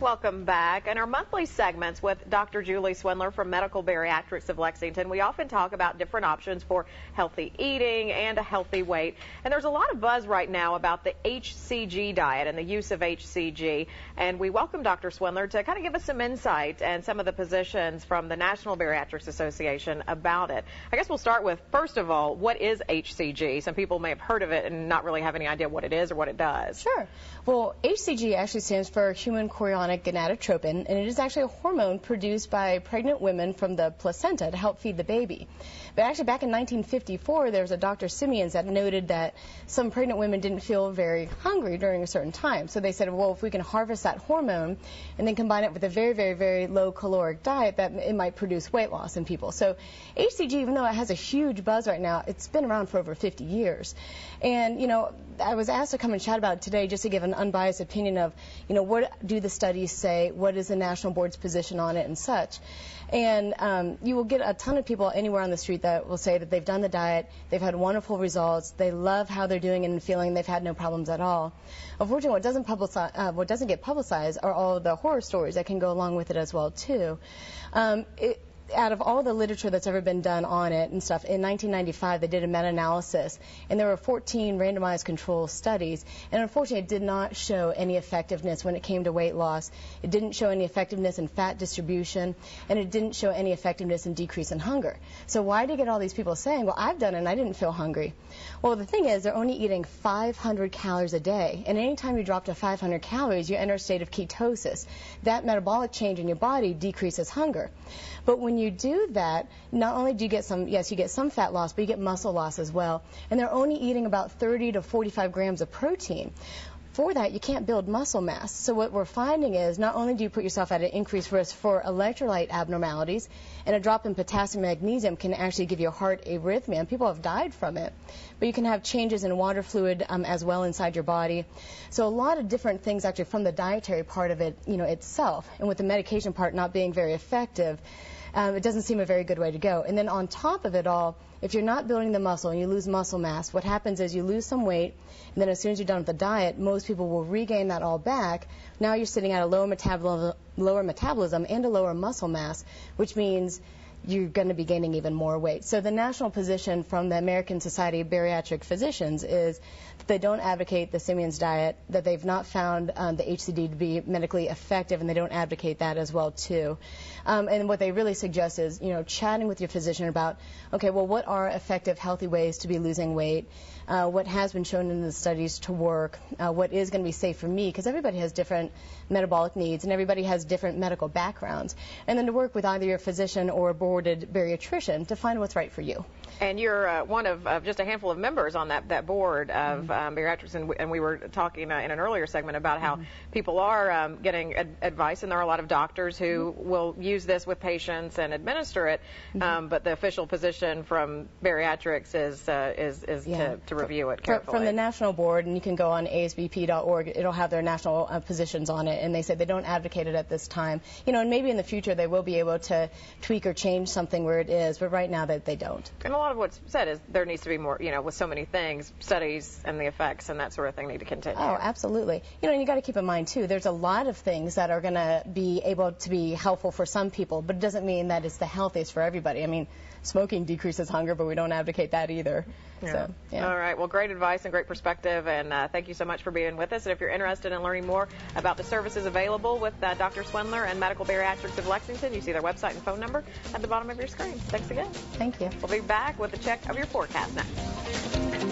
Welcome back. In our monthly segments with Dr. Julie Swindler from Medical Bariatrics of Lexington, we often talk about different options for healthy eating and a healthy weight. And there's a lot of buzz right now about the HCG diet and the use of HCG. And we welcome Dr. Swindler to kind of give us some insight and some of the positions from the National Bariatrics Association about it. I guess we'll start with, first of all, what is HCG? Some people may have heard of it and not really have any idea what it is or what it does. Sure. Well, HCG actually stands for human chorionic gonadotropin, and it is actually a hormone produced by pregnant women from the placenta to help feed the baby. But actually, back in 1954, there was a Dr. Simeons that noted that some pregnant women didn't feel very hungry during a certain time. So they said, well, if we can harvest that hormone and then combine it with a very, very, very low caloric diet, that it might produce weight loss in people. So HCG, even though it has a huge buzz right now, it's been around for over 50 years. And, you know, I was asked to come and chat about it today just to give an unbiased opinion of, you know, what do the studies say, what is the national board's position on it and such. And you will get a ton of people anywhere on the street that will say that they've done the diet, they've had wonderful results, they love how they're doing and feeling, they've had no problems at all. Unfortunately, what doesn't get publicized are all the horror stories that can go along with it as well, too. Out of all the literature that's ever been done on it and stuff, in 1995 they did a meta-analysis, and there were 14 randomized control studies, and unfortunately it did not show any effectiveness when it came to weight loss. It didn't show any effectiveness in fat distribution, and it didn't show any effectiveness in decrease in hunger. So why do you get all these people saying, well, I've done it and I didn't feel hungry? Well, the thing is, they're only eating 500 calories a day, and anytime you drop to 500 calories, you enter a state of ketosis. That metabolic change in your body decreases hunger. But when you do that, not only do you get some, yes, you get some fat loss, but you get muscle loss as well. And they're only eating about 30 to 45 grams of protein. For that, you can't build muscle mass. So what we're finding is not only do you put yourself at an increased risk for electrolyte abnormalities, and a drop in potassium and magnesium can actually give your heart arrhythmia, and people have died from it. But you can have changes in water fluid as well inside your body. So a lot of different things actually from the dietary part of it, you know, itself, and with the medication part not being very effective, it doesn't seem a very good way to go. And then on top of it all, if you're not building the muscle and you lose muscle mass, what happens is you lose some weight, and then as soon as you're done with the diet, most people will regain that all back. Now you're sitting at a lower metabolism and a lower muscle mass, which means you're going to be gaining even more weight. So the national position from the American Society of Bariatric Physicians is that they don't advocate the Simeons diet, that they've not found the HCG to be medically effective, and they don't advocate that as well, too. And what they really suggest is, you know, chatting with your physician about, okay, well, what are effective, healthy ways to be losing weight? What has been shown in the studies to work? What is going to be safe for me? Because everybody has different metabolic needs, and everybody has different medical backgrounds. And then to work with either your physician or a boarded bariatrician to find what's right for you. And you're one of just a handful of members on that board of bariatrics, and we were talking in an earlier segment about how people are getting advice, and there are a lot of doctors who will use this with patients and administer it, but the official position from bariatrics is to review it carefully. From the national board, and you can go on asbp.org, it'll have their national positions on it, and they say they don't advocate it at this time. You know, and maybe in the future they will be able to tweak or change something where it is, but right now they don't. And a lot of what's said is there needs to be more, you know, with so many things, studies and the effects and that sort of thing need to continue. Oh, absolutely. You know, and you got to keep in mind, too, there's a lot of things that are going to be able to be helpful for some people, but it doesn't mean that it's the healthiest for everybody. I mean, smoking decreases hunger, but we don't advocate that either. Yeah. So, yeah. All right. Well, great advice and great perspective, and thank you so much for being with us. And if you're interested in learning more about the services available with Dr. Swindler and Medical Bariatrics of Lexington, you see their website and phone number at the bottom of your screen. Thanks again. Thank you. We'll be back with a check of your forecast next.